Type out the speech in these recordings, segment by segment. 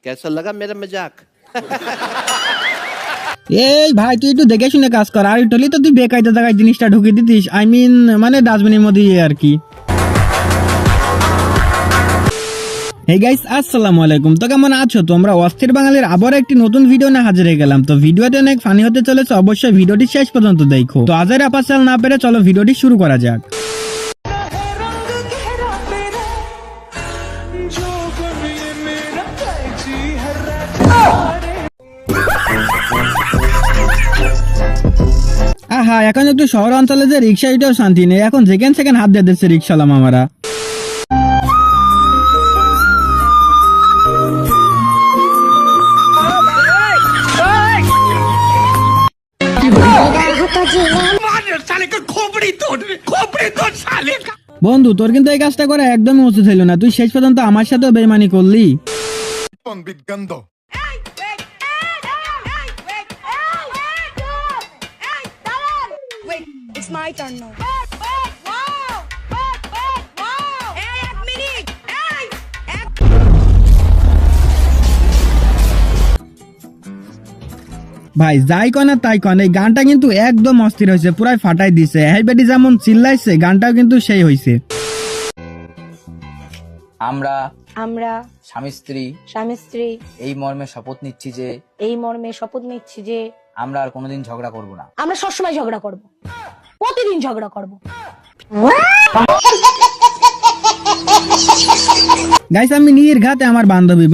कैसा लगा मेरा मजाक? এই ভাই তুই একটু দেখে শুনে কাজ কর, আর একটু তো তুই বেকায়দা জায়গায় জিনিসটা ঢুকিয়ে দিতিস, আই মিন মানে ডাস্টবিনের মধ্যে আর কি। হে গাইস, আসসালামু আলাইকুম। তো কেমন আছো তোমরা? অস্থির বাঙালির আবার একটি নতুন ভিডিও নিয়ে হাজির হয়ে গেলাম। তো ভিডিওটি অনেক ফানি হতে চলেছে, অবশ্যই ভিডিওটি শেষ পর্যন্ত দেখো। তো আজের আপাচাল না পেরে চলো ভিডিওটি শুরু করা যাক। আহা, এখন একটু শহর অঞ্চলে যে রিক্সা এটাও শান্তি নেই, এখন যেখান সেখানে হাত দিয়ে দিচ্ছে রিক্সাওয়ালা মামারা। বন্ধু তোর কিন্তু এই কাজটা করে একদমই উচিত ছিল না, তুই শেষ পর্যন্ত আমার সাথেও বেইমানি করলি। It's my turn now. ভাই যাই কন আর তাই কন, এই গানটা কিন্তু একদম অস্থির হয়েছে, পুরাই ফাটাই দিছে। হ্যাঁ বেটি যেমন চিল্লাইছে, গানটাও কিন্তু সেই হয়েছে। আমরা স্বামী স্ত্রী এই মর্মে শপথ নিচ্ছি যে আমরা আর কোনোদিন ঝগড়া করব না। আমরা সবসময় ঝগড়া করব, প্রতিদিন ঝগড়া করব। গাইস আমি নির্ঘাতে আমার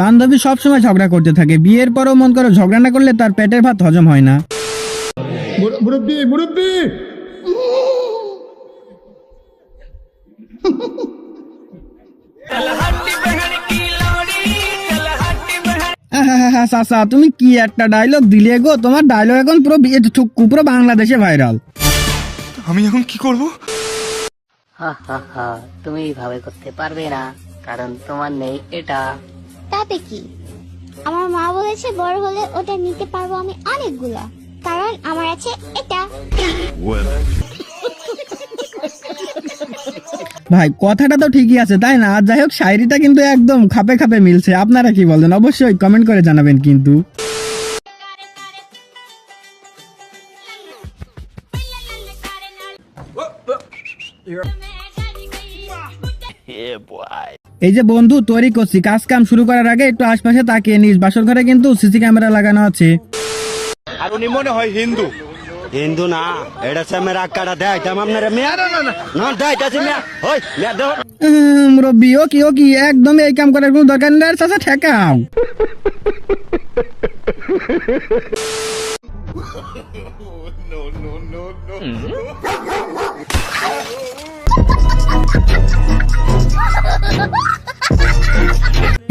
বান্ধবী সবসময় ঝগড়া করতে থাকে, বিয়ের পরও মন করো ঝগড়া না করলে তার পেটের ভাত হজম হয় না। মুরব্বি চাচা তুমি কি একটা ডায়লগ দিলে গো, তোমার ডায়লগ এখন পুরো বাংলাদেশে ভাইরাল। আমি এখন কি করব? তুমি এইভাবে করতে পারবে না, কারণ তোমার নেই এটা। তাতে কি, আমার মা বলেছে বড় হলে ওটা নিতে পারবো আমি অনেকগুলা, কারণ আমার আছে এটা। ভাই কথাটা তো ঠিকই আছে তাই না? যাই হোক শায়রিটা কিন্তু একদম খাপে খাপে মিলছে। আপনারা কি বলেন অবশ্যই কমেন্ট করে জানাবেন কিন্তু। এই যে বন্ধু তৈরি করছি, কাজ কাম শুরু করার আগে একটু আশপাশে তাকিয়ে নিস, বাসর ঘরে কিন্তু সিসি ক্যামেরা লাগানো আছে। আর উনি মনে হয় হিন্দু। হিন্দু না, এটা সে মেরা কাটা দেয় তাম আপনারা মেয়া না দেয় তাছে মেয়া ওই মেয়া দাও। মুরব্বি ও কি একদম এই কাম করার কোনো দরকার নেই, চাচা ঠেকাও।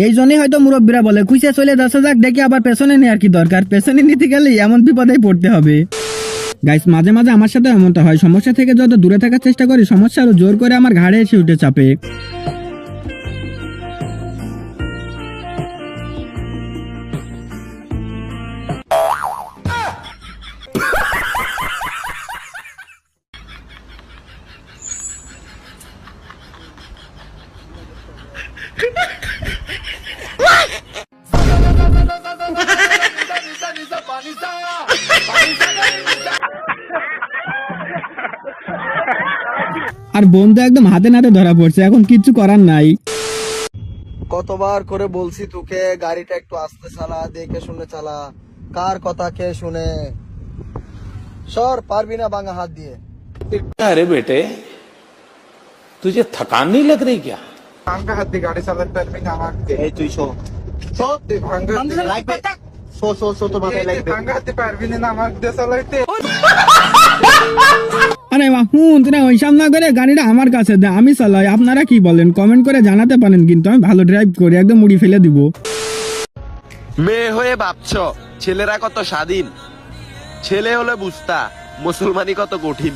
এই জন্যই হয়তো মুরব্বীরা বলে খুঁজে চলে যাচ্ছে, যাক দেখি আবার পেছনে নেওয়ার কি দরকার, পেছনে নিতে গেলে এমন বিপদে পড়তে হবে। গাইস মাঝে মাঝে আমার সাথে এমনটা হয়, সমস্যা থেকে যত দূরে থাকার চেষ্টা করি, সমস্যা আরো জোর করে আমার ঘাড়ে এসে উঠে চাপে। আর বন্ধু একদম হাতে নাতে ধরা পড়ছে, এখন কিচ্ছু করার নাই। কতবার করে বলছি তোকে গাড়িটা একটু আস্তে চালা, দেখে শুনে চালা, কার কথা কে শুনে। সর, পারবি না বাঙ্গা হাত দিয়ে। अरे बेटे तुझे थकान नहीं लग रही क्या? বাঙ্গা হাত দিয়ে গাড়ি চালাতে পারবি না আমাকে। এই তুই শো শো লাগবে, শো শো শো তো মাথায় লাগবে। বাঙ্গা হাত দিয়ে পারবি না আমাকে দিয়ে চালাইতে। আরে বাহুন তোরা ওইসব না করে গাড়িটা আমার কাছে দে, আমি চালাই। আপনারা কি বলেন কমেন্ট করে জানাতে পারেন, কিন্তু আমি ভালো ড্রাইভ করি, একদম মুড়ি ফেলে দিব। মেয়ে হয়ে ভাবছো ছেলেরা কত স্বাধীন, ছেলে হলে বুঝতা মুসলমানি কত কঠিন।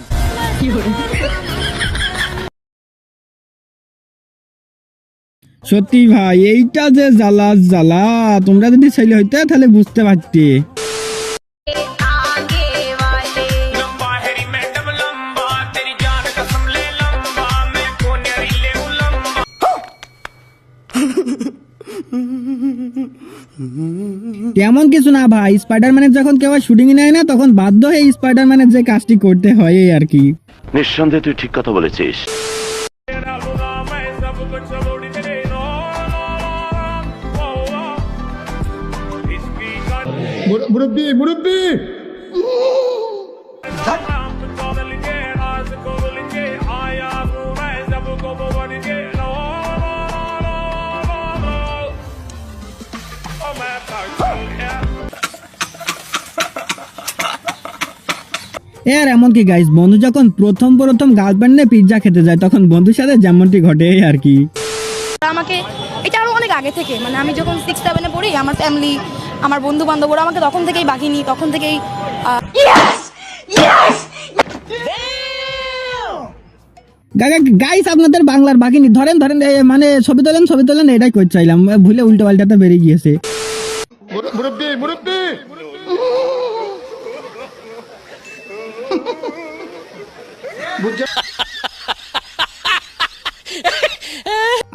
সত্যি ভাই এইটা যে জ্বালা, তোমরা যদি ছেলে হইতে তাহলে বুঝতে পারতে। তেমন কিছু না ভাই, স্পাইডারম্যানের যখন কেউ শুটিং নেয় না তখন বাধ্য হয়ে স্পাইডারম্যানের যে কাজটি করতে হয় এই আর কি। নিঃসন্দেহে তুই ঠিক কথা বলেছিস। মুরব্বি মুরব্বি এর এমন কি গাইস, বন্ধু যখন প্রথম গার্লফ্রেন্ড নিয়ে পিৎজা খেতে যায় তখন বন্ধুর সাথে যেমনটি ঘটে এই আর কি। আমাকে এটা আরো অনেক আগে থেকে, মানে আমি যখন 6-7 পড়ি, আমার ফ্যামিলি, আমার বন্ধু বান্ধবরা আমাকে তখন থেকেই বাকিনি, তখন থেকেই গাইস আপনাদের বাংলার বাকিনি ধরেন মানে ছবি তোলেন এটাই করতে চাইলাম, ভুলে উল্টো পাল্টাতে বেরিয়ে গিয়েছে। মুরব্বি মুরব্বি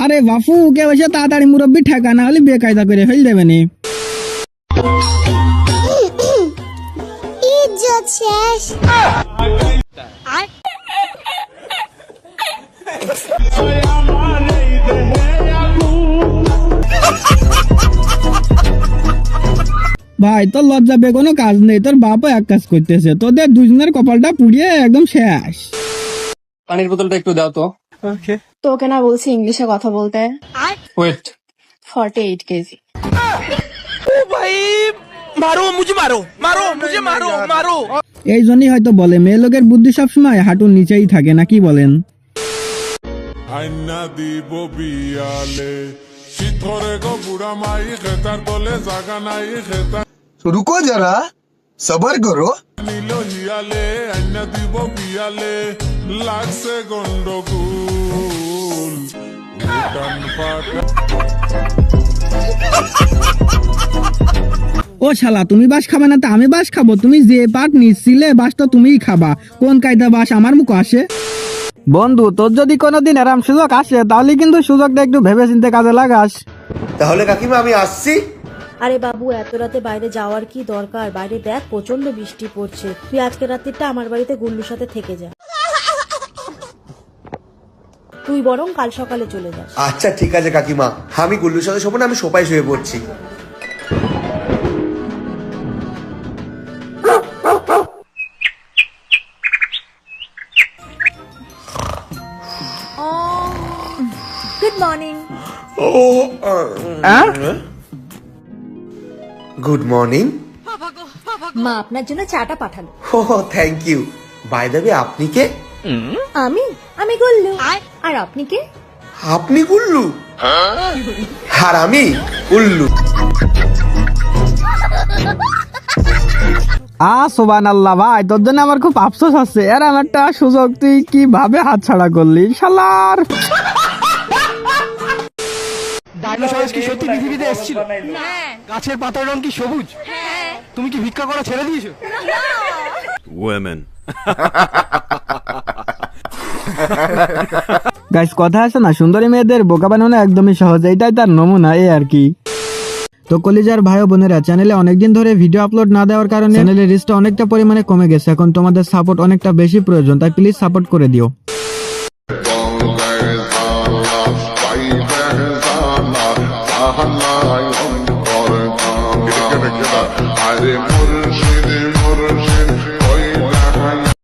আরে বাপু কে বসে তাড়াতাড়ি মুরব্বি ঠেকা, না হলে বেকায়দা করে ফেল দেবে নি। ইজ্জত শেষ। ভাই তোর লজ্জা পেয়ে কোনো কাজ নেই, তোর বাপও এক কাজ করতেছে, তোদের দুজনের কপালটা পুড়িয়ে একদম শেষ। পানির বোতলটা একটু দাও তো। তোকে না বলছি ইংলিশে কথা বলতে। Weight 48 KG. এই জন্যই হয়তো বলে মেয়ে লোকের বুদ্ধি সবসময় হাঁটুর নিচেই থাকে, না কি বলেন? রুকো যারা, সবার করো। ও শালা, তুমি বাস খাবে না তা আমি বাস খাবো? তুমি যে পাট নিচ্ছিলে বাস তো তুমিই খাবা, কোন কায়দা বাস আমার মুখ আসে? বন্ধু তোর যদি কোনোদিন এরম সুযোগ আসে তাহলে কিন্তু সুযোগটা একটু ভেবে চিন্তে কাজে লাগাস। তাহলে কাকিমা আমি আসছি। আরে বাবু, এত রাতে বাইরে যাওয়ার কি দরকার? বাইরে দেখ প্রচন্ড বৃষ্টি পড়ছে, তুই আজকে রাত্রিটা আমার বাড়িতে গুল্লুর সাথে থেকে যা, তুই বরং কাল সকালে চলে যাস। আচ্ছা ঠিক আছে কাকিমা, আমি গুল্লুর সাথে শোবো না, আমি সোফায় শুয়ে পড়ছি। Good morning. Good morning. মা আপনার জন্য চাটা পাঠালো। ও thank you. By the way আপনি কে? আমি গুল্লু। আর আপনি কে? আপনি গুল্লু আর আমি উল্লু। সুবহানাল্লাহ ভাই, তোর জন্য আমার খুব আফসোস হচ্ছে, এরম একটা সুযোগ তুই কিভাবে হাতছাড়া করলি শালার। ডাইনোসরস কি সত্যি পৃথিবীতে এসেছিল? গাছের পাতার রং কি সবুজ? তুমি কি ভিক্ষা করা ছেড়ে দিয়েছো? ওয়েমেন। গাইস কথা আছে না, সুন্দরী মেয়েদের বোকা বানানো একদমই সহজ, এটাই তার নমুনা এই আর কি। তো কলিজার ভাই ও বোনেরা, চ্যানেলে অনেকদিন ধরে ভিডিও আপলোড না দেওয়ার কারণে চ্যানেলের রিচটা অনেকটা পরিমাণে কমে গেছে, এখন তোমাদের সাপোর্ট অনেকটা বেশি প্রয়োজন, তাই প্লিজ সাপোর্ট করে দিও। আরে মুর্শিদ মুর্শিদ